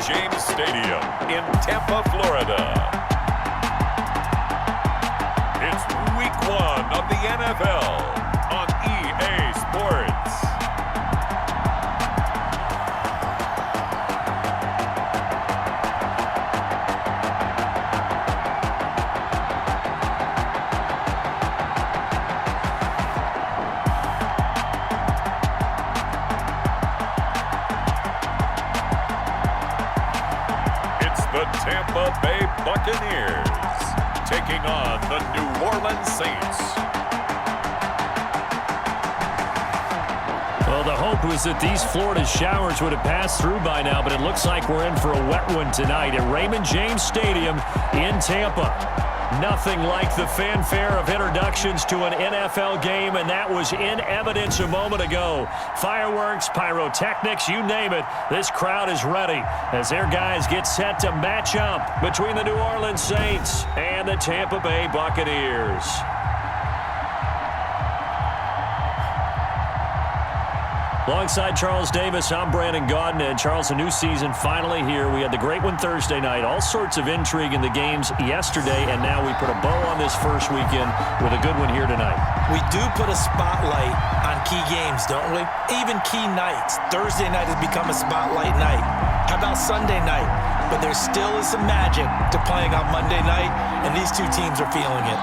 James Stadium in Tampa, Florida. It's Week 1 of the NFL on EA Sports. The Tampa Bay Buccaneers taking on the New Orleans Saints. Well, the hope was that these Florida showers would have passed through by now, but it looks like we're in for a wet one tonight at Raymond James Stadium in Tampa. Nothing like the fanfare of introductions to an NFL game, and that was in evidence a moment ago. Fireworks, pyrotechnics, you name it. This crowd is ready as their guys get set to match up between the New Orleans Saints and the Tampa Bay Buccaneers. Alongside Charles Davis, I'm Brandon Gaudin. And Charles, a new season finally here. We had the great one Thursday night. All sorts of intrigue in the games yesterday, and now we put a bow on this first weekend with a good one here tonight. We do put a spotlight on key games, don't we? Even key nights. Thursday night has become a spotlight night. How about Sunday night? But there still is some magic to playing on Monday night, and these two teams are feeling it.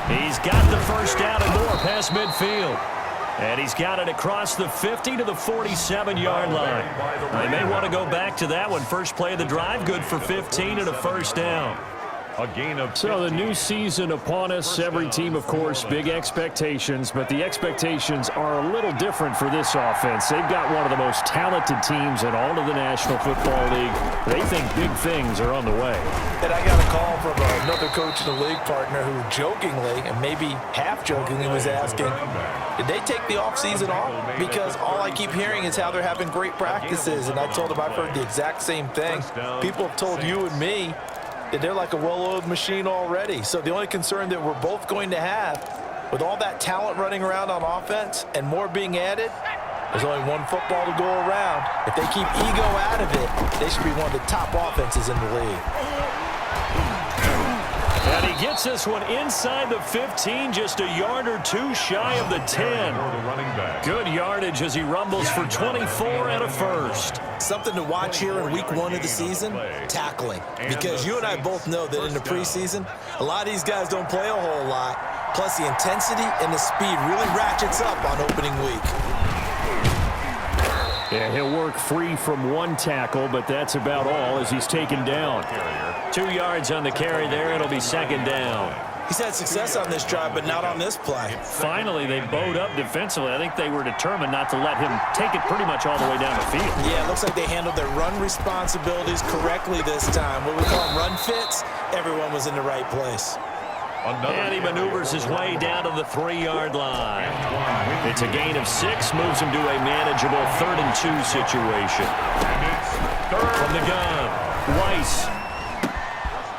He's got the first down and more past midfield. And he's got it across the 50 to the 47-yard line. They may want to go back to that one. First play of the drive, good for 15 and a first down. A gain of So the new season upon us, every team, of course, big expectations, but the expectations are a little different for this offense. They've got one of the most talented teams in all of the National Football League. They think big things are on the way. And I got a call from another coach in the league partner who jokingly, and maybe half-jokingly, was asking, did they take the offseason off? Because all I keep hearing is how they're having great practices, and I told him I've heard the exact same thing. People have told you and me that they're like a well-oiled machine already. So the only concern that we're both going to have, with all that talent running around on offense and more being added, there's only one football to go around. If they keep ego out of it, they should be one of the top offenses in the league. And he gets this one inside the 15, just a yard or two shy of the 10. Good yardage as he rumbles for 24 and a first. Something to watch here in week 1 of the season, tackling. Because you and I both know that in the preseason, a lot of these guys don't play a whole lot. Plus, the intensity and the speed really ratchets up on opening week. Yeah, he'll work free from one tackle, but that's about all as he's taken down. 2 yards on the carry there. It'll be second down. He's had success on this drive, but not on this play. Finally, they bowed up defensively. I think they were determined not to let him take it pretty much all the way down the field. Yeah, it looks like they handled their run responsibilities correctly this time. What we call run fits, everyone was in the right place. And he maneuvers his way down to the 3-yard line. It's a gain of 6, moves him to a manageable 3rd and 2 situation. From the gun, Weiss.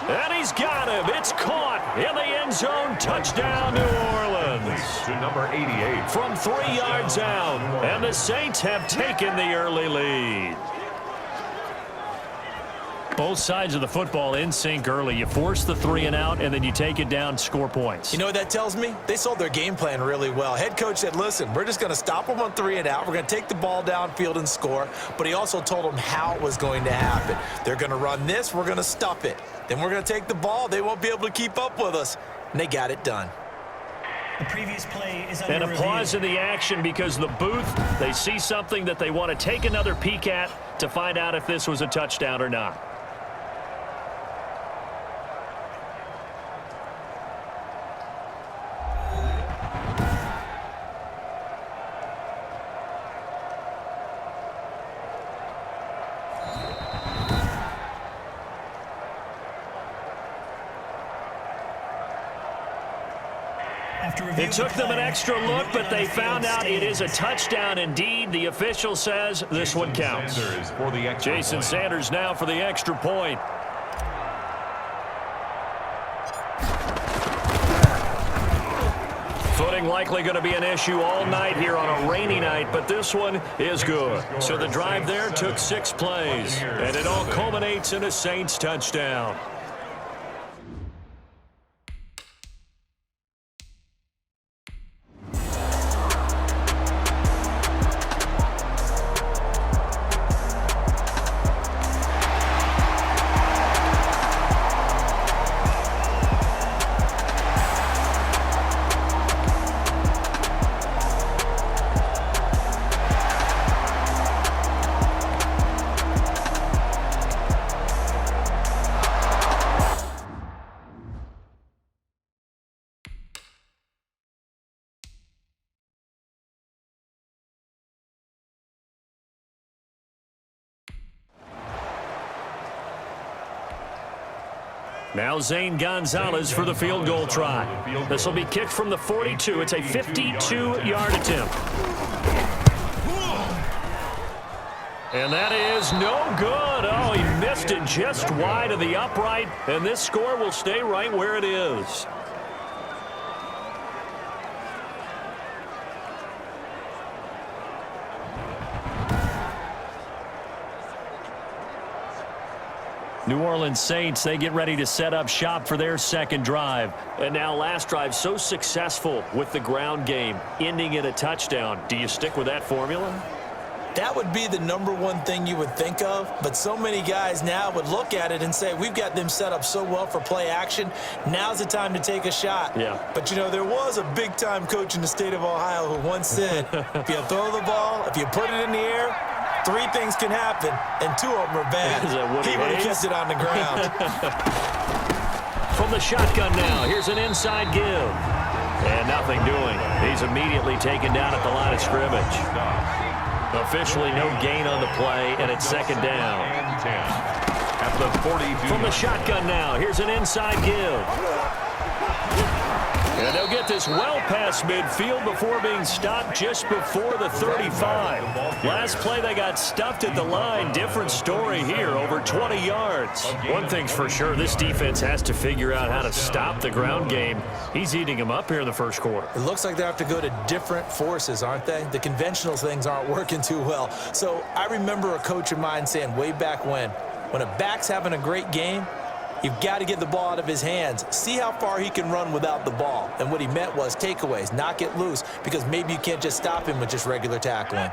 And he's got him. It's caught in the end zone. Touchdown, New Orleans. to number 88. From 3 yards out. And the Saints have taken the early lead. Both sides of the football in sync early. You force the 3 and out, and then you take it down, score points. You know what that tells me? They sold their game plan really well. Head coach said, listen, we're just going to stop them on 3 and out. We're going to take the ball downfield and score. But he also told them how it was going to happen. They're going to run this. We're going to stuff it. Then we're going to take the ball. They won't be able to keep up with us. And they got it done. The previous play is under and a review. pause in the action because the booth, they see something that they want to take another peek at to find out if this was a touchdown or not. It took them an extra look, but they found out it is a touchdown indeed. The official says this one counts. Jason Sanders now for the extra point. Footing likely going to be an issue all night here on a rainy night, but this one is good. So the drive there took 6 plays, and it all culminates in a Saints touchdown. Now Zane Gonzalez for the field goal try. This will be kicked from the 42. It's a 52-yard attempt. And that is no good. Oh, he missed it just wide of the upright, and this score will stay right where it is. New Orleans Saints, they get ready to set up shop for their second drive. And now last drive so successful with the ground game, ending in a touchdown. Do you stick with that formula? That would be the #1 thing you would think of, but so many guys now would look at it and say, we've got them set up so well for play action, now's the time to take a shot. Yeah. But, you know, there was a big-time coach in the state of Ohio who once said, if you throw the ball, if you put it in the air, 3 things can happen, and 2 of them are bad. He would have kept it on the ground. From the shotgun now, here's an inside give. And nothing doing. He's immediately taken down at the line of scrimmage. Officially no gain on the play, and it's second down. At the 42. From the shotgun now, here's an inside give. And they'll get this well past midfield before being stopped just before the 35. Last play, they got stuffed at the line. Different story here, over 20 yards. One thing's for sure, this defense has to figure out how to stop the ground game. He's eating them up here in the first quarter. It looks like they have to go to different forces, aren't they? The conventional things aren't working too well. So I remember a coach of mine saying way back when a back's having a great game, you've got to get the ball out of his hands. See how far he can run without the ball. And what he meant was takeaways, knock it loose, because maybe you can't just stop him with just regular tackling.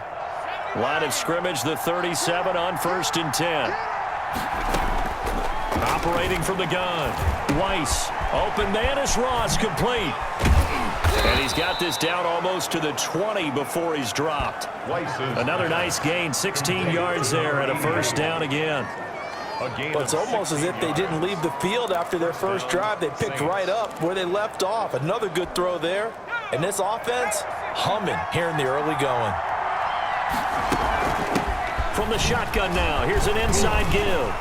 Line of scrimmage, the 37 on 1st and 10. Operating from the gun. Weiss, open man is Ross, complete. And he's got this down almost to the 20 before he's dropped. Another nice gain, 16 yards there, and a first down again. But it's almost as if they didn't leave the field after their first drive. They picked right up where they left off. Another good throw there. And this offense, humming here in the early going. From the shotgun now, here's an inside give.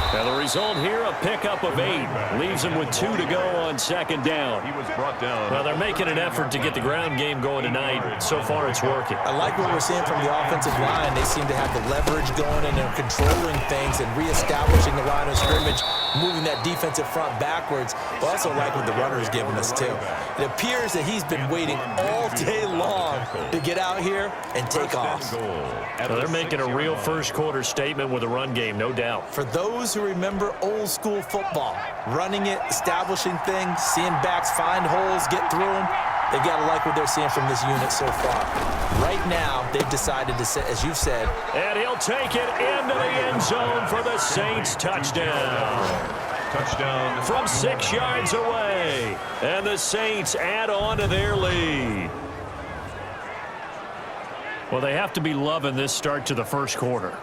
And the result here, a pickup of 8. Leaves them with 2 to go on second down. He was brought down. Well, they're making an effort to get the ground game going tonight. So far, it's working. I like what we're seeing from the offensive line. They seem to have the leverage going, and they're controlling things and reestablishing the line of scrimmage, moving that defensive front backwards. But also like what the runner is giving us, too. It appears that he's been waiting all day long to get out here and take off. So they're making a real first-quarter statement with a run game, no doubt. For those who remember old-school football, running it, establishing things, seeing backs find holes, get through them, they've got to like what they're seeing from this unit so far. Right now, they've decided to set, as you've said. And he'll take it into the end zone for the Saints touchdown. Touchdown. From 6 yards away. And the Saints add on to their lead. Well, they have to be loving this start to the first quarter.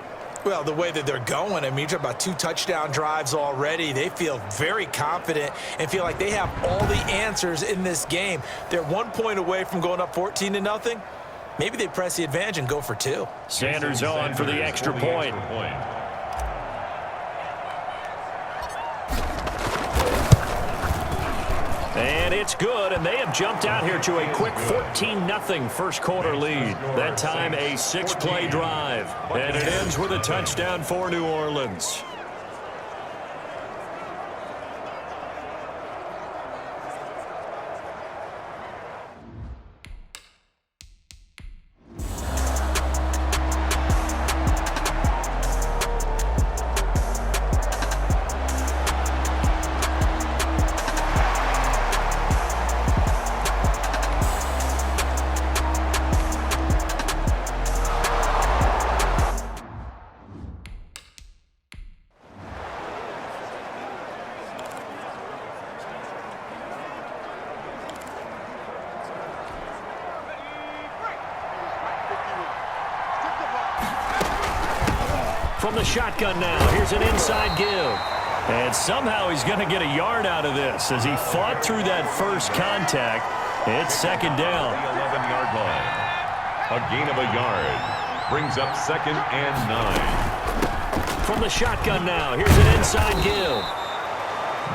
Well, the way that they're going, I mean, you're talking about 2 touchdown drives already. They feel very confident and feel like they have all the answers in this game. They're 1 point away from going up 14-0. Maybe they press the advantage and go for 2. Sanders on for the extra point. And it's good, and they have jumped out here to a quick 14-0 first quarter lead. That time a 6-play drive, and it ends with a touchdown for New Orleans. From the shotgun now, here's an inside give. And somehow he's going to get a yard out of this as he fought through that first contact. It's second down. The 11-yard line. A gain of a yard. Brings up 2nd and 9. From the shotgun now, here's an inside give.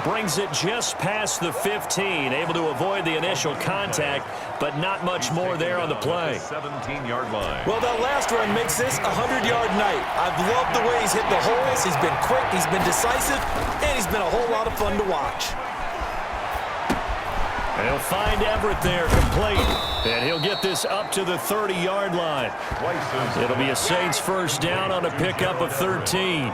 Brings it just past the 15, able to avoid the initial contact, but not much more there on the play. 17-yard line. Well, that last run makes this a 100-yard night. I've loved the way he's hit the holes. He's been quick, he's been decisive, and he's been a whole lot of fun to watch. And he'll find Everett there complete, and he'll get this up to the 30-yard line. It'll be a Saints first down on a pickup of 13.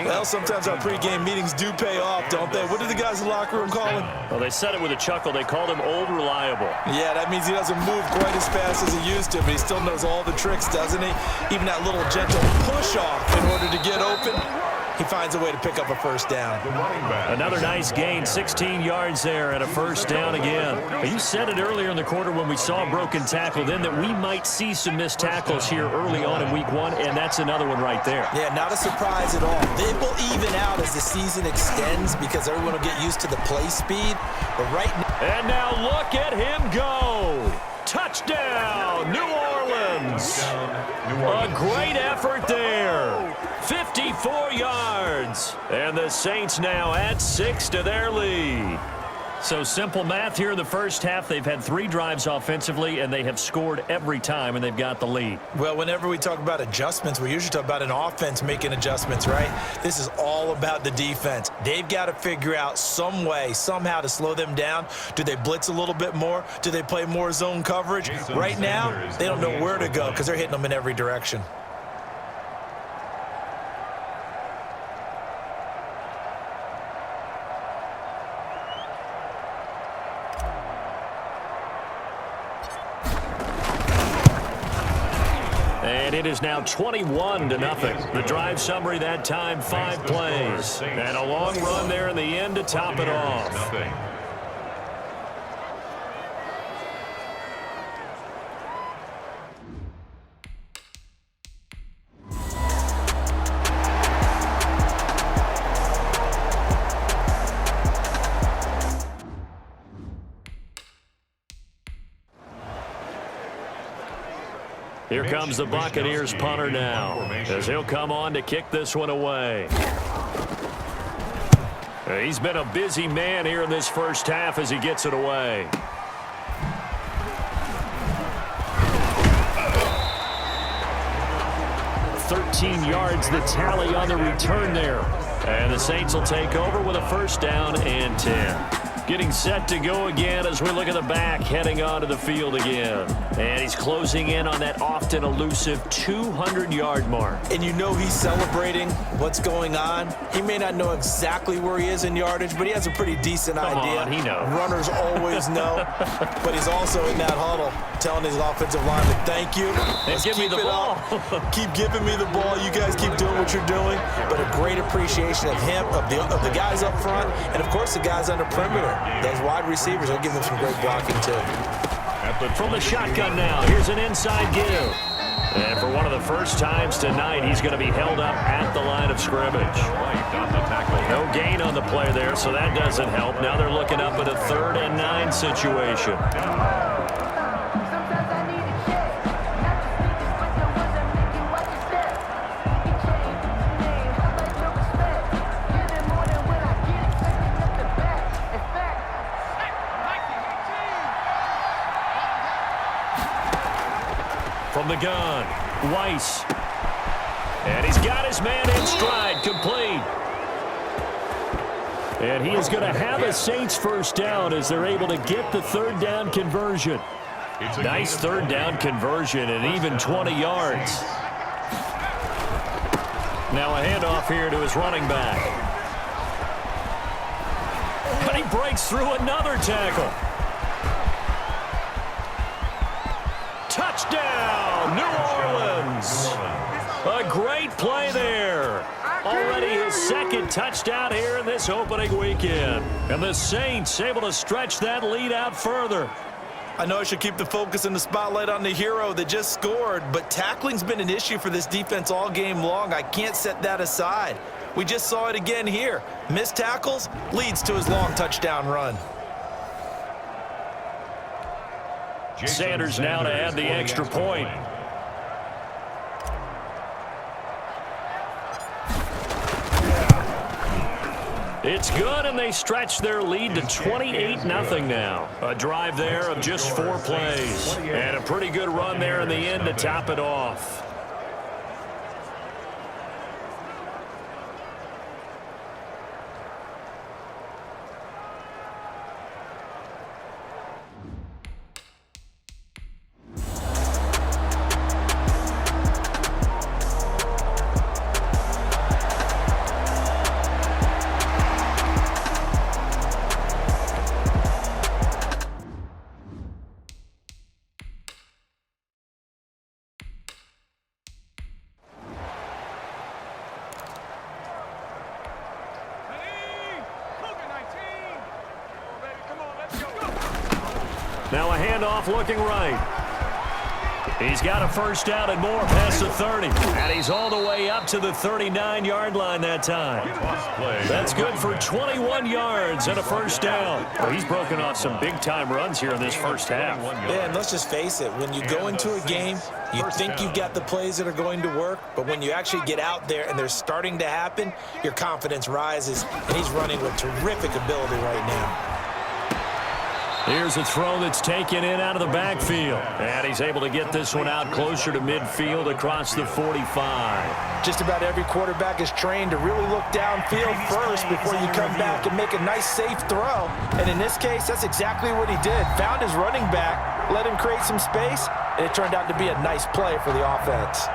Well, sometimes our pregame meetings do pay off, don't they? What do the guys in the locker room call him? Well, they said it with a chuckle. They called him Old Reliable. Yeah, that means he doesn't move quite as fast as he used to, but he still knows all the tricks, doesn't he? Even that little gentle push-off in order to get open, he finds a way to pick up a first down. Another nice gain, 16 yards there and a first down again. You said it earlier in the quarter when we saw a broken tackle then that we might see some missed tackles here early on in week 1, and that's another one right there. Yeah, not a surprise at all. They will even out as the season extends because everyone will get used to the play speed. But right now... And now look at him go. Touchdown, New Orleans. A great effort there. 54 yards. And the Saints now add 6 to their lead. So simple math here in the first half. They've had 3 drives offensively, and they have scored every time, and they've got the lead. Well, whenever we talk about adjustments, we usually talk about an offense making adjustments, right? This is all about the defense. They've got to figure out some way, somehow to slow them down. Do they blitz a little bit more? Do they play more zone coverage? Right now, they don't know where to go because they're hitting them in every direction. And it is now 21-0. The drive summary that time, 5 plays. And a long run there in the end to top it off. Here comes the Buccaneers punter now, as he'll come on to kick this one away. He's been a busy man here in this first half as he gets it away. $13 yards the tally on the return there. And the Saints will take over with a first down and 10. Getting set to go again as we look at the back, heading onto the field again. And he's closing in on that often elusive 200-yard mark. And you know he's celebrating what's going on. He may not know exactly where he is in yardage, but he has a pretty decent idea. Come on, he knows. Runners always know. But he's also in that huddle telling his offensive lineman, thank you. And give me the ball. Keep giving me the ball. You guys keep doing what you're doing. But a great appreciation of him, of the guys up front, and, of course, the guys on the perimeter. Those wide receivers will give them some great blocking, too. From the shotgun now, here's an inside give. And for one of the first times tonight, he's going to be held up at the line of scrimmage. No gain on the play there, so that doesn't help. Now they're looking up at a 3rd and 9 situation. From the gun, Weiss. And he's got his man in stride, complete. And he is going to have a Saints first down as they're able to get the third down conversion. Nice third down conversion and even 20 yards. Now a handoff here to his running back. And he breaks through another tackle. Touchdown, New Orleans. A great play there. Already his second touchdown here in this opening weekend. And the Saints able to stretch that lead out further. I know I should keep the focus and the spotlight on the hero that just scored, but tackling's been an issue for this defense all game long. I can't set that aside. We just saw it again here. Missed tackles leads to his long touchdown run. Sanders now to add the extra point. It's good, and they stretch their lead to 28-0 now. A drive there of just 4 plays. And a pretty good run there in the end to top it off. Now a handoff looking right. He's got a first down and more past the 30. And he's all the way up to the 39-yard line that time. That's good for 21 yards and a first down. Well, he's broken off some big-time runs here in this first half. Yeah, and let's just face it. When you go into a game, you think you've got the plays that are going to work, but when you actually get out there and they're starting to happen, your confidence rises, and he's running with terrific ability right now. Here's a throw that's taken in out of the backfield. And he's able to get this one out closer to midfield across the 45. Just about every quarterback is trained to really look downfield first before you come back and make a nice, safe throw. And in this case, that's exactly what he did. Found his running back, let him create some space, and it turned out to be a nice play for the offense.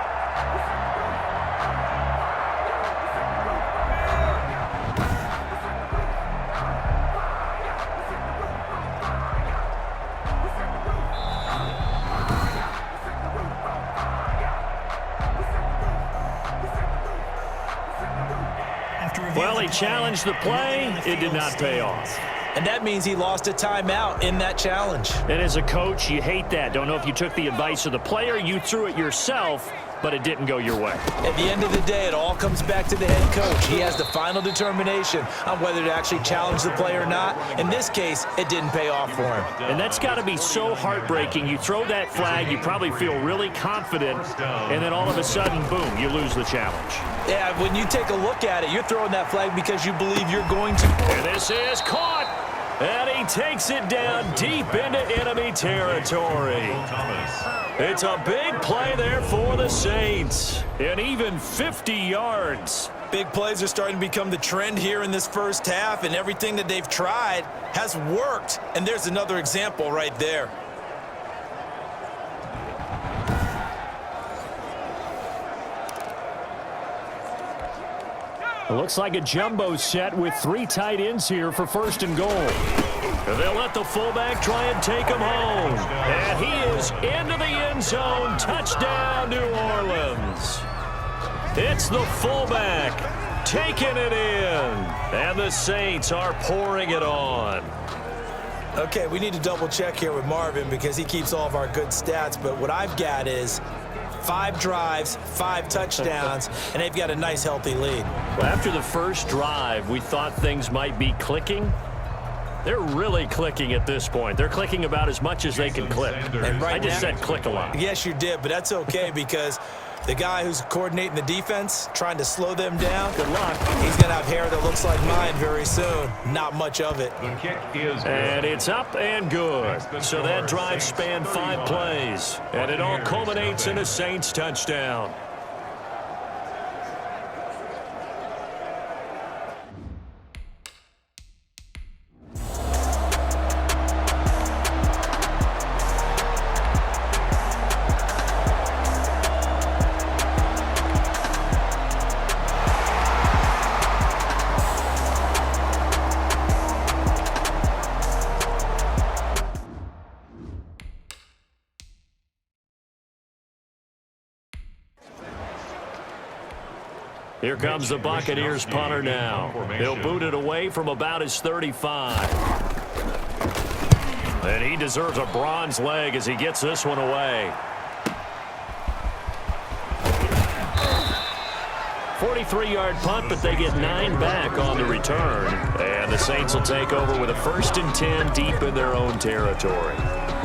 Well, he challenged the play. It did not pay off. And that means he lost a timeout in that challenge. And as a coach, you hate that. Don't know if you took the advice of the player, you threw it yourself, but it didn't go your way. At the end of the day, it all comes back to the head coach. He has the final determination on whether to actually challenge the play or not. In this case, it didn't pay off for him. And that's got to be so heartbreaking. You throw that flag, you probably feel really confident, and then all of a sudden, boom, you lose the challenge. Yeah, when you take a look at it, you're throwing that flag because you believe you're going to. And this is caught. And he takes it down deep into enemy territory. It's a big play there for the Saints. And even 50 yards. Big plays are starting to become the trend here in this first half, and everything that they've tried has worked. And there's another example right there. It looks like a jumbo set with 3 tight ends here for first and goal. They'll let the fullback try and take him home. And he is into the end zone. Touchdown, New Orleans. It's the fullback taking it in. And the Saints are pouring it on. Okay, we need to double check here with Marvin because he keeps all of our good stats. But what I've got is 5 drives, 5 touchdowns, and they've got a nice, healthy lead. Well, after the first drive, we thought things might be clicking. They're really clicking at this point. They're clicking about as much as they can click. And right I just now, said click a lot. Yes, you did, but that's okay because The guy who's coordinating the defense, trying to slow them down. Good luck. He's going to have hair that looks like mine very soon. Not much of it. The kick is good. And it's up and good. So that drive spanned 5 plays. And it all culminates in a Saints touchdown. Here comes the Buccaneers punter now. He'll boot it away from about his 35. And he deserves a bronze leg as he gets this one away. 43-yard punt, but they get 9 back on the return. And the Saints will take over with a 1st and 10 deep in their own territory.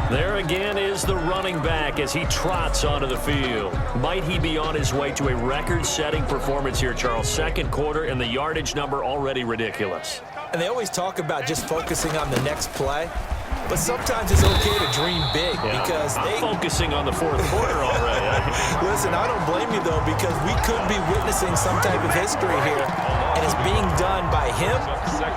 There again is the running back as he trots onto the field. Might he be on his way to a record-setting performance here, Charles? 2nd quarter, and the yardage number already ridiculous. And they always talk about just focusing on the next play. But sometimes it's okay to dream big because I'm focusing on the 4th quarter already. Listen, I don't blame you, though, because we could be witnessing some type of history here. And it's being done by him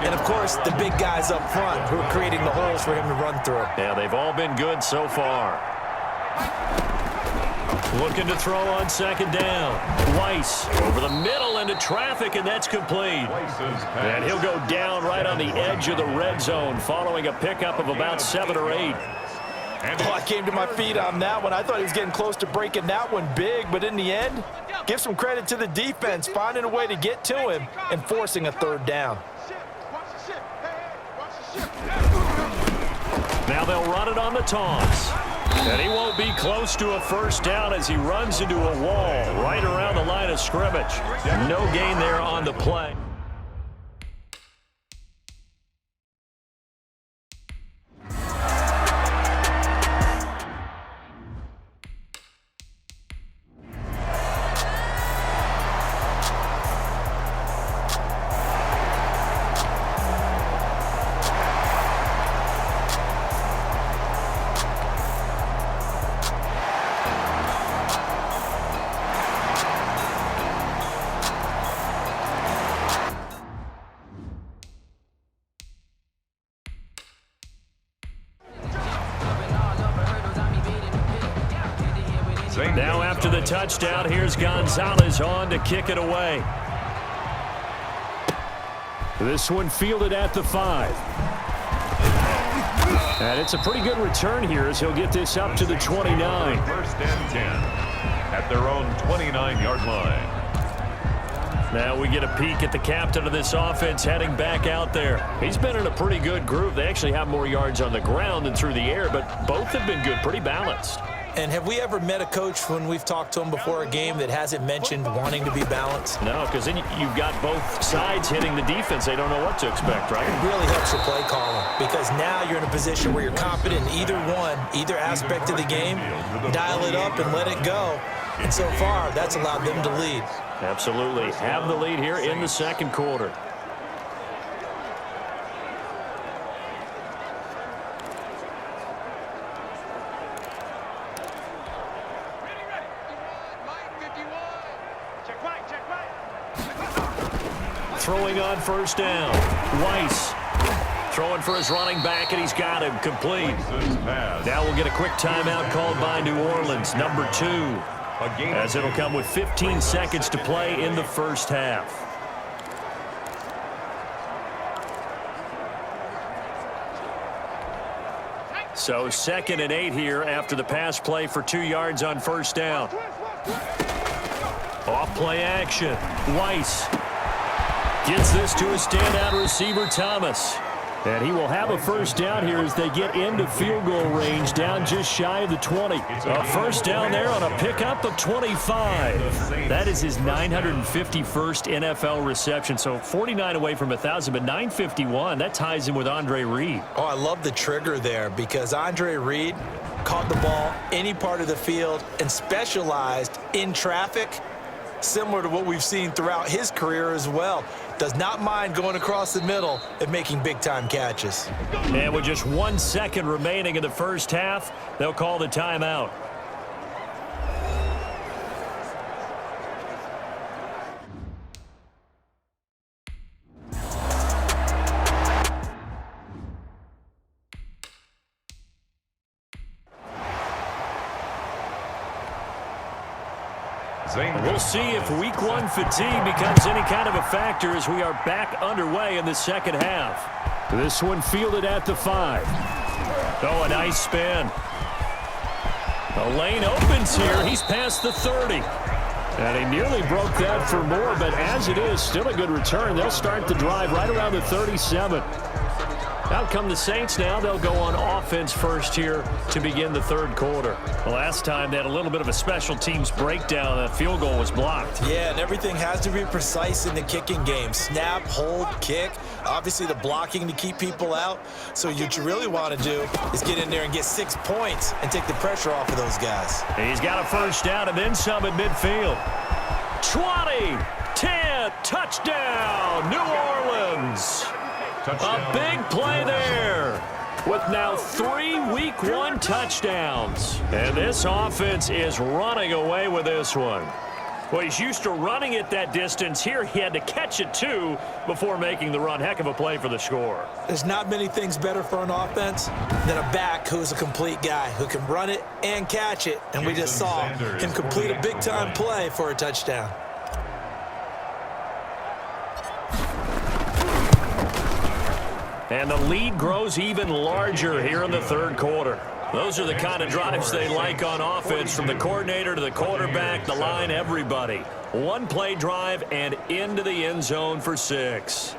and, of course, the big guys up front who are creating the holes for him to run through. Yeah, they've all been good so far. Looking to throw on 2nd down. Weiss over the middle into traffic, and that's complete. And he'll go down right on the edge of the red zone following a pickup of about 7 or 8. Oh, I came to my feet on that one. I thought he was getting close to breaking that one big, but in the end, give some credit to the defense, finding a way to get to him and forcing a 3rd down. Now they'll run it on the toss. And he won't be close to a 1st down as he runs into a wall right around the line of scrimmage. No gain there on the play. Now after the touchdown, here's Gonzalez on to kick it away. This one fielded at the 5. And it's a pretty good return here as he'll get this up to the 29. 1st and 10 at their own 29-yard line. Now we get a peek at the captain of this offense heading back out there. He's been in a pretty good group. They actually have more yards on the ground than through the air, but both have been good, pretty balanced. And have we ever met a coach when we've talked to him before a game that hasn't mentioned wanting to be balanced? No, because then you've got both sides hitting the defense. They don't know what to expect, right? It really helps your play calling because now you're in a position where you're confident in either one, either aspect of the game, dial it up and let it go. And so far, that's allowed them to lead. Absolutely. Have the lead here in the 2nd quarter. Throwing on 1st down. Weiss throwing for his running back, and he's got him complete. Now we'll get a quick timeout called by New Orleans, number 2, as it'll come with 15 seconds to play in the 1st half. So 2nd and 8 here after the pass play for 2 yards on 1st down. Off play action. Weiss gets this to a standout receiver, Thomas. And he will have a 1st down here as they get into field goal range down just shy of the 20. A 1st down there on a pickup of 25. That is his 951st NFL reception. So 49 away from 1,000, but 951. That ties him with Andre Reed. Oh, I love the trigger there because Andre Reed, caught the ball any part of the field and specialized in traffic, similar to what we've seen throughout his career as well. Does not mind going across the middle and making big-time catches. And with just 1 second remaining in the first half, they'll call the timeout. We'll see if week one fatigue becomes any kind of a factor as we are back underway in the second half. This one fielded at the 5. Oh, a nice spin. The lane opens here. He's past the 30. And he nearly broke that for more, but as it is, still a good return. They'll start the drive right around the 37. Out come the Saints now. They'll go on offense first here to begin the third quarter. The last time they had a little bit of a special teams breakdown. That field goal was blocked. Yeah, and everything has to be precise in the kicking game. Snap, hold, kick. Obviously the blocking to keep people out. So what you really want to do is get in there and get 6 points and take the pressure off of those guys. He's got a first down and then some at midfield. 20, 10, touchdown, New Orleans. A big play there with now 3 week one touchdowns. And this offense is running away with this one. Well, he's used to running it that distance. Here he had to catch it too before making the run. Heck of a play for the score. There's not many things better for an offense than a back who's a complete guy who can run it and catch it. And we just saw him complete a big-time play for a touchdown. And the lead grows even larger here in the third quarter. Those are the kind of drives they like on offense, from the coordinator to the quarterback, the line, everybody. One play drive and into the end zone for 6.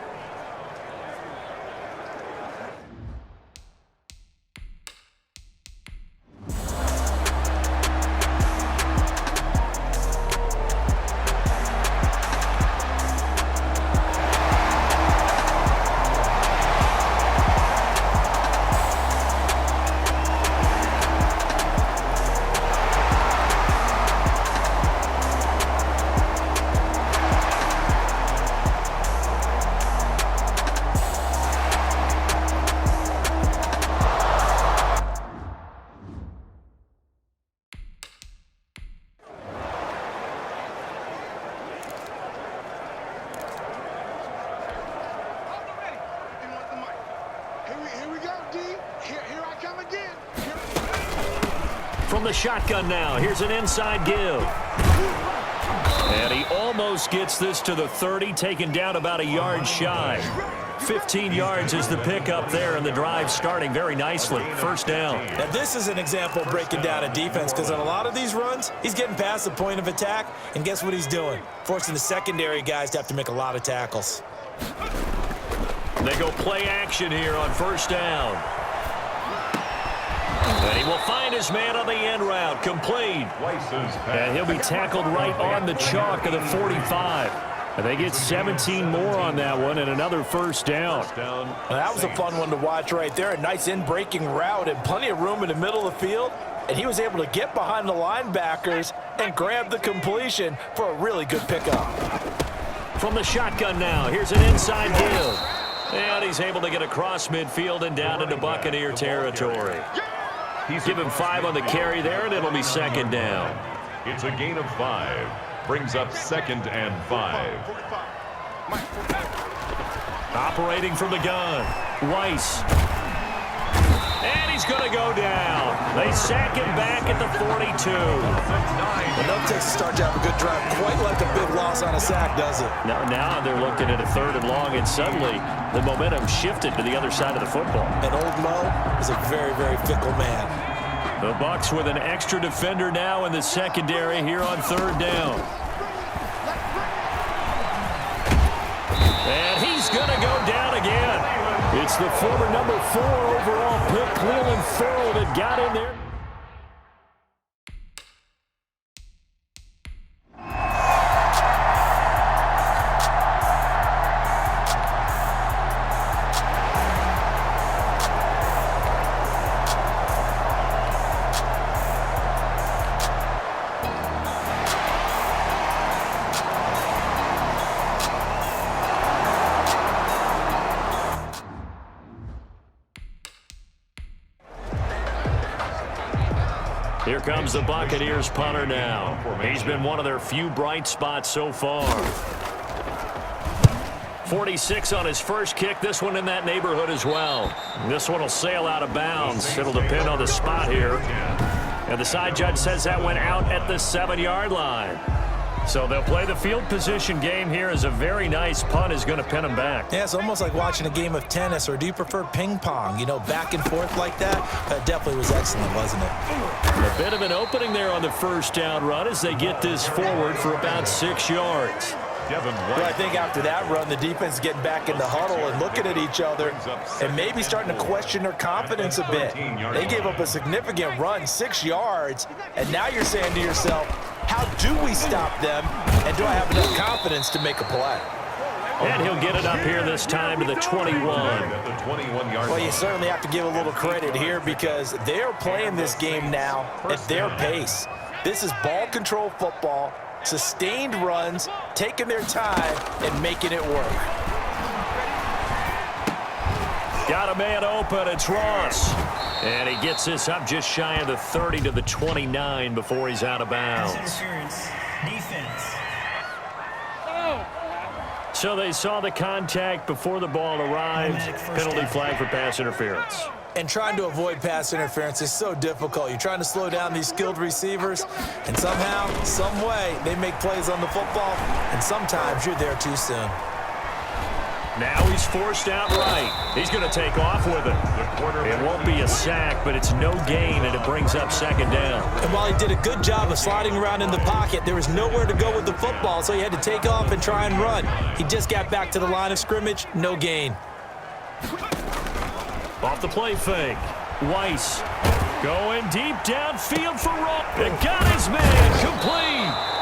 From the shotgun now, here's an inside give. And he almost gets this to the 30, taken down about a yard shy. 15 yards is the pickup there, and the drive starting very nicely. First down. Now, this is an example of breaking down a defense, because on a lot of these runs, he's getting past the point of attack, and guess what he's doing? Forcing the secondary guys to have to make a lot of tackles. They go play action here on first down. And he will find his man on the end route, complete. And he'll be tackled right on the chalk of the 45. And they get 17 more on that one and another first down. Now, that was a fun one to watch right there. A nice in-breaking route and plenty of room in the middle of the field. And he was able to get behind the linebackers and grab the completion for a really good pickup. From the shotgun now, here's an inside give. And he's able to get across midfield and down into Buccaneer territory. Give him 5 on the carry there, and it'll be second down. It's a gain of 5. Brings up 2nd and 5. Operating from the gun, Weiss. And he's going to go down. They sack him back at the 42. Enough takes to start to have a good drive. Quite like a big loss on a sack, does it? Now they're looking at a 3rd and long, and suddenly the momentum shifted to the other side of the football. And Old Mo is a very, very fickle man. The Bucs with an extra defender now in the secondary here on 3rd down. And he's going to go down again. It's the former number 4 overall pick, Cleveland Ferrell, that got in there. Here comes the Buccaneers punter now. He's been one of their few bright spots so far. 46 on his first kick. This one in that neighborhood as well. This one will sail out of bounds. It'll depend on the spot here. And the side judge says that went out at the 7-yard line. So they'll play the field position game here as a very nice punt is going to pin them back. Yeah, it's almost like watching a game of tennis, or do you prefer ping pong? You know, back and forth like that? That definitely was excellent, wasn't it? A bit of an opening there on the first down run as they get this forward for about 6 yards. Well, I think after that run, the defense is getting back in the huddle and looking at each other and maybe starting to question their confidence a bit. They gave up a significant run, 6 yards, and now you're saying to yourself, how do we stop them, and do I have enough confidence to make a play? And he'll get it up here this time to the 21. Well, you certainly have to give a little credit here because they are playing this game now at their pace. This is ball control football. Sustained runs, taking their time, and making it work. Got a man open. It's Ross. And he gets this up just shy of the 30 to the 29 before he's out of bounds. Interference. Defense. So they saw the contact before the ball arrived. Penalty flag for pass interference. And trying to avoid pass interference is so difficult. You're trying to slow down these skilled receivers, and somehow, some way, they make plays on the football, and sometimes you're there too soon. Now he's forced out right. He's going to take off with it. It won't be a sack, but it's no gain, and it brings up second down. And while he did a good job of sliding around in the pocket, there was nowhere to go with the football, so he had to take off and try and run. He just got back to the line of scrimmage, no gain. Off the play fake. Weiss going deep downfield for Ross. And got his man complete.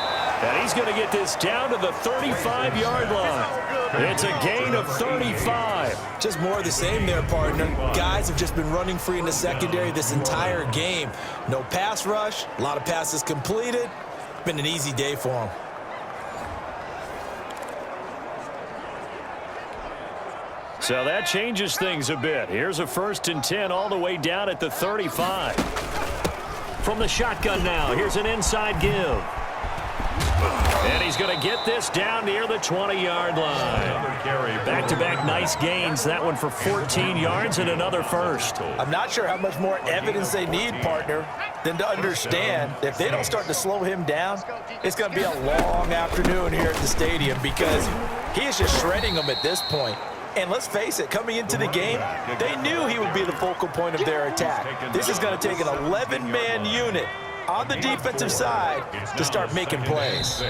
And he's going to get this down to the 35-yard line. It's a gain of 35. Just more of the same there, partner. Guys have just been running free in the secondary this entire game. No pass rush, a lot of passes completed. Been an easy day for them. So that changes things a bit. Here's a 1st and 10 all the way down at the 35. From the shotgun now, here's an inside give. And he's going to get this down near the 20-yard line. Back-to-back nice gains. That one for 14 yards and another first. I'm not sure how much more evidence they need, partner, than to understand that if they don't start to slow him down, it's going to be a long afternoon here at the stadium because he is just shredding them at this point. And let's face it, coming into the game, they knew he would be the focal point of their attack. This is going to take an 11-man unit on the defensive side to start making plays.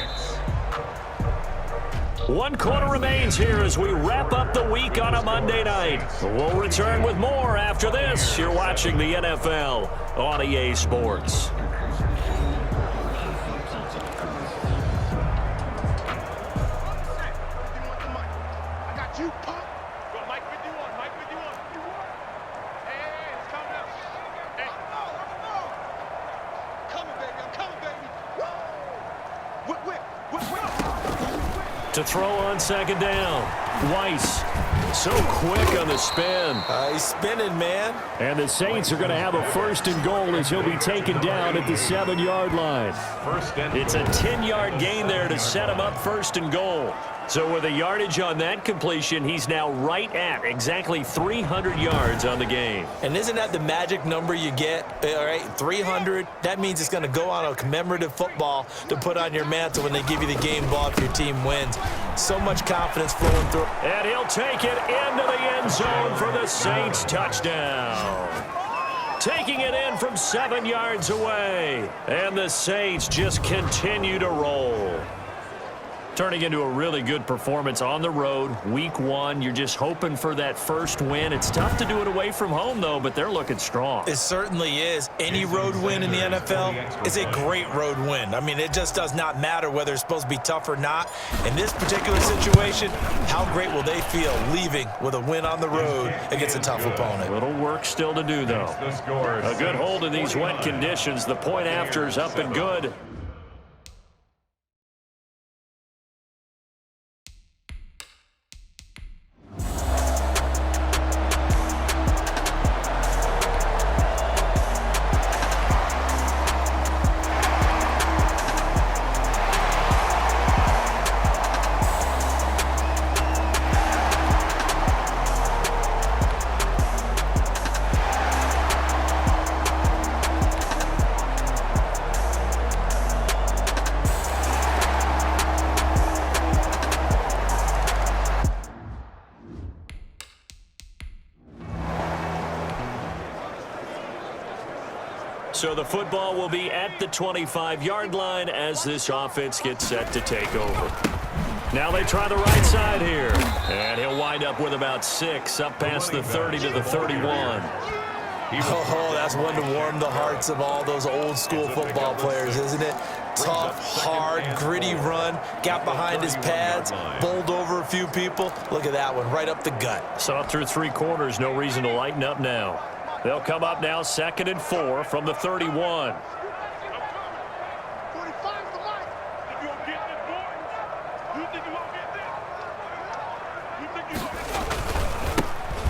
1 quarter remains here as we wrap up the week on a Monday night. We'll return with more after this. You're watching the NFL on EA Sports. To throw on second down. Weiss, so quick on the spin. He's spinning, man. And the Saints are going to have a 1st and goal as he'll be taken down at the 7-yard line. It's a 10-yard gain there to set him up 1st and goal. So with a yardage on that completion, he's now right at exactly 300 yards on the game. And isn't that the magic number you get? All right, 300. That means it's going to go on a commemorative football to put on your mantle when they give you the game ball if your team wins. So much confidence flowing through. And he'll take it into the end zone for the Saints touchdown. Taking it in from 7 yards away. And the Saints just continue to roll. Turning into a really good performance on the road. Week 1, you're just hoping for that first win. It's tough to do it away from home, though, but they're looking strong. It certainly is. Any road win in the NFL is a great road win. I mean, it just does not matter whether it's supposed to be tough or not. In this particular situation, how great will they feel leaving with a win on the road against a tough opponent? Little work still to do, though. A good hold in these wet conditions. The point after is up and good. So the football will be at the 25-yard line as this offense gets set to take over. Now they try the right side here. And he'll wind up with about 6 up past the 30 to the 31. Oh, that's one to warm the hearts of all those old-school football players, isn't it? Tough, hard, gritty run, got behind his pads, bowled over a few people. Look at that one, right up the gut. So through 3 quarters, no reason to lighten up now. They'll come up now 2nd and 4 from the 31.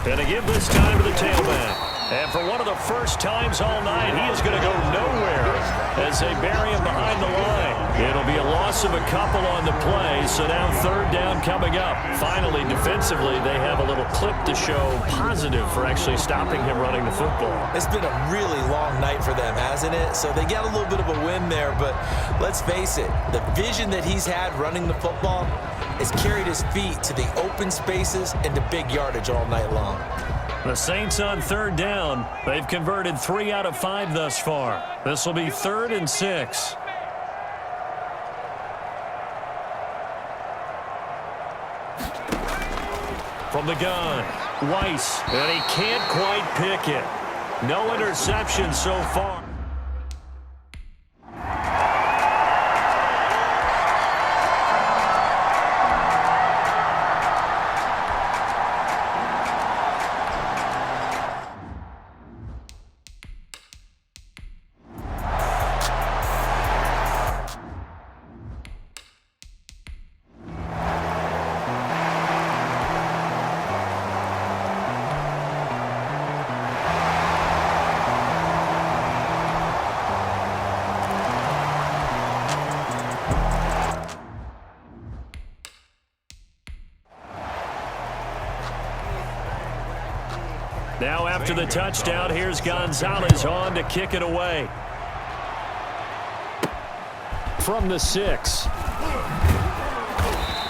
And to give this time to the tailback. And for one of the first times all night, he is going to go nowhere as they bury him behind the line. It'll be a loss of a couple on the play, so now 3rd down coming up. Finally, defensively, they have a little clip to show positive for actually stopping him running the football. It's been a really long night for them, hasn't it? So they got a little bit of a win there, but let's face it, the vision that he's had running the football has carried his feet to the open spaces and to big yardage all night long. The Saints on 3rd down. They've converted 3 out of 5 thus far. This will be 3rd and 6. From the gun, Weiss, and he can't quite pick it. No interception so far. Now after the touchdown, here's Gonzalez on to kick it away. From the 6.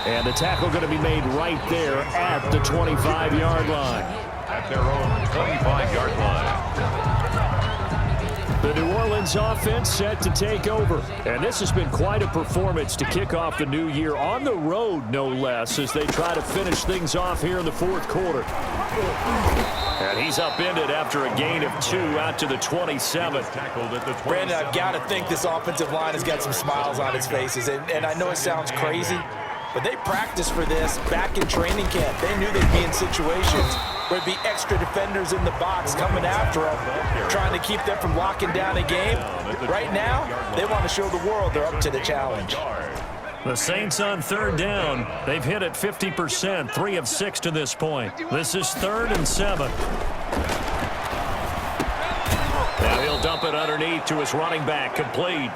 And the tackle going to be made right there at the 25-yard line. At their own 25-yard line. The New Orleans offense set to take over. And this has been quite a performance to kick off the new year on the road, no less, as they try to finish things off here in the 4th quarter. And he's upended after a gain of 2 out to the 27. Brandon, I've got to think this offensive line has got some smiles on its faces. And I know it sounds crazy, but they practiced for this back in training camp. They knew they'd be in situations where there'd be extra defenders in the box coming after them, trying to keep them from locking down a game. Right now, they want to show the world they're up to the challenge. The Saints on 3rd down. They've hit it 50%, 3 of 6 to this point. This is 3rd and 7. Now he'll dump it underneath to his running back, complete.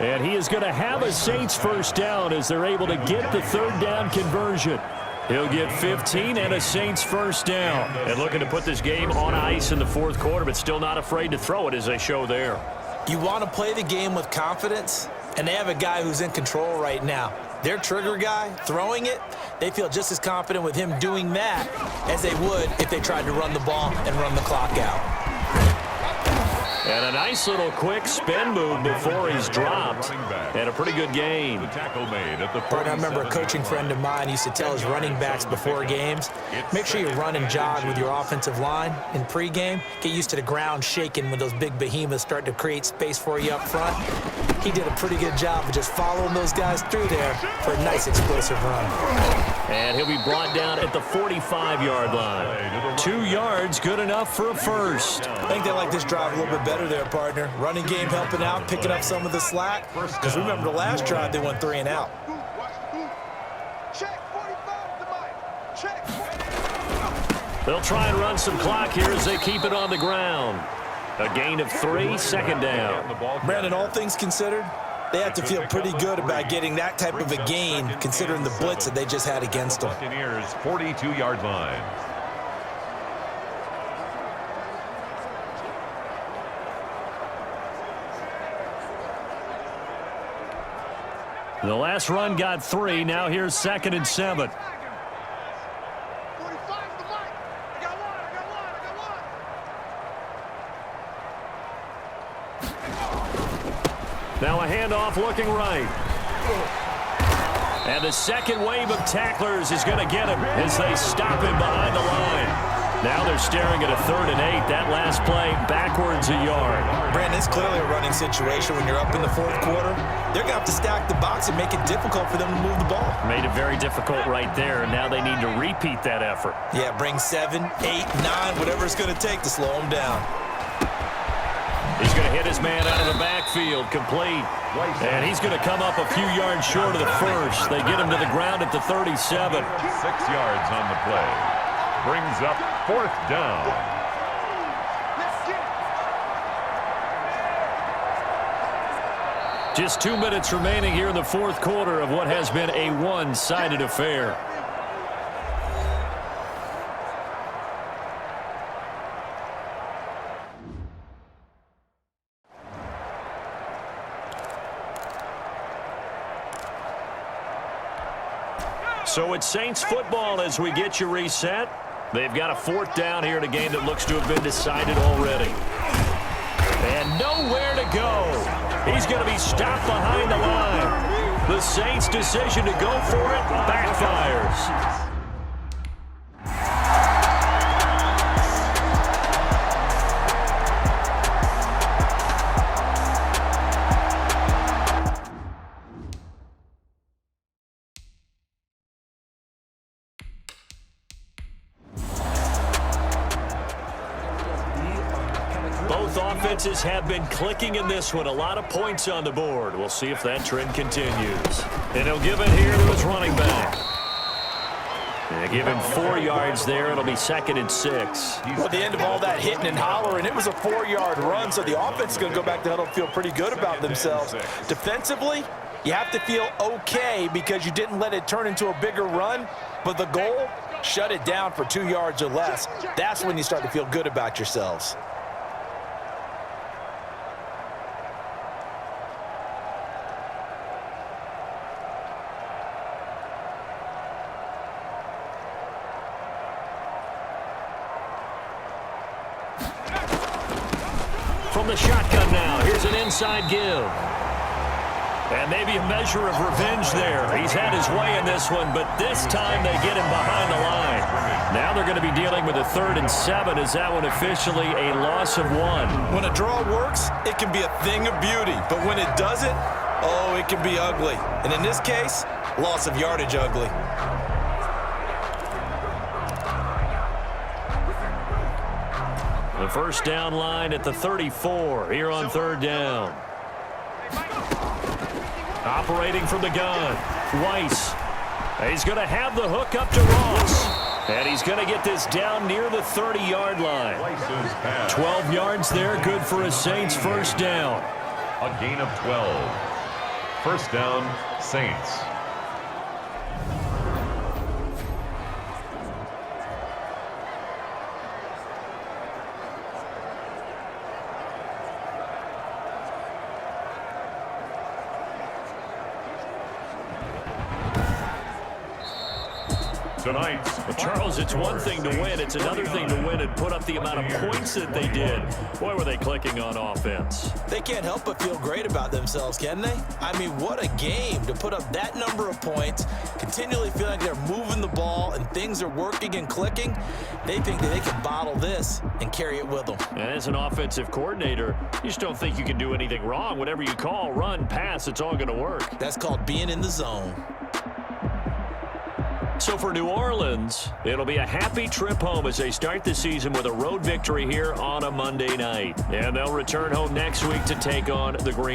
And he is going to have a Saints first down as they're able to get the 3rd down conversion. He'll get 15 and a Saints first down. And looking to put this game on ice in the 4th quarter, but still not afraid to throw it as they show there. You want to play the game with confidence? And they have a guy who's in control right now. Their trigger guy, throwing it, they feel just as confident with him doing that as they would if they tried to run the ball and run the clock out. And a nice little quick spin move before he's dropped. And a pretty good gain. I remember a coaching friend of mine used to tell his running backs before games, make sure you run and jog with your offensive line in pregame. Get used to the ground shaking when those big behemoths start to create space for you up front. He did a pretty good job of just following those guys through there for a nice explosive run. And he'll be brought down at the 45-yard line. 2 yards, good enough for a first. I think they like this drive a little bit better there, partner. Running game helping out, picking up some of the slack. Because remember the last drive, they went 3 and out. They'll try and run some clock here as they keep it on the ground. A gain of 3, 2nd down. Brandon, all things considered, they have to feel pretty good about getting that type of a gain, considering the blitz that they just had against them. Buccaneers 42-yard line. The last run got 3. Now here's 2nd and 7. Now a handoff looking right. And the second wave of tacklers is going to get him as they stop him behind the line. Now they're staring at a 3rd and 8. That last play backwards a yard. Brandon, it's clearly a running situation when you're up in the 4th quarter. They're going to have to stack the box and make it difficult for them to move the ball. Made it very difficult right there, and now they need to repeat that effort. Yeah, bring 7, 8, 9, whatever it's going to take to slow them down. He's going to hit his man out of the backfield, complete. And he's going to come up a few yards short of the first. They get him to the ground at the 37. 6 yards on the play. Brings up 4th down. Just 2 minutes remaining here in the 4th quarter of what has been a one-sided affair. So it's Saints football as we get you reset. They've got a 4th down here in a game that looks to have been decided already. And nowhere to go. He's going to be stopped behind the line. The Saints' decision to go for it backfires. Both offenses have been clicking in this one. A lot of points on the board. We'll see if that trend continues. And he'll give it here to his running back. They give him 4 yards there. It'll be 2nd and 6. Well, at the end of all that hitting and hollering, it was a 4-yard run, so the offense is going to go back to huddle and feel pretty good about themselves. Defensively, you have to feel okay because you didn't let it turn into a bigger run, but the goal, shut it down for 2 yards or less. That's when you start to feel good about yourselves. From the shotgun now, here's an inside give. And maybe a measure of revenge there. He's had his way in this one, but this time they get him behind the line. Now they're going to be dealing with a 3rd and 7. Is that one officially a loss of 1? When a draw works, it can be a thing of beauty. But when it doesn't, oh, it can be ugly. And in this case, loss of yardage ugly. The first down line at the 34 here on 3rd down. Operating from the gun, Weiss. He's going to have the hook up to Ross. And he's going to get this down near the 30-yard line. 12 yards there, good for a Saints first down. A gain of 12. First down, Saints. Tonight, Well, Charles, it's one thing to win. It's another thing to win and put up the amount of points that they did. Boy, were they clicking on offense. They can't help but feel great about themselves, can they? I mean, what a game to put up that number of points, continually feel like they're moving the ball and things are working and clicking. They think that they can bottle this and carry it with them. And as an offensive coordinator, you just don't think you can do anything wrong. Whatever you call, run, pass, it's all going to work. That's called being in the zone. So for New Orleans, it'll be a happy trip home as they start the season with a road victory here on a Monday night. And they'll return home next week to take on the Green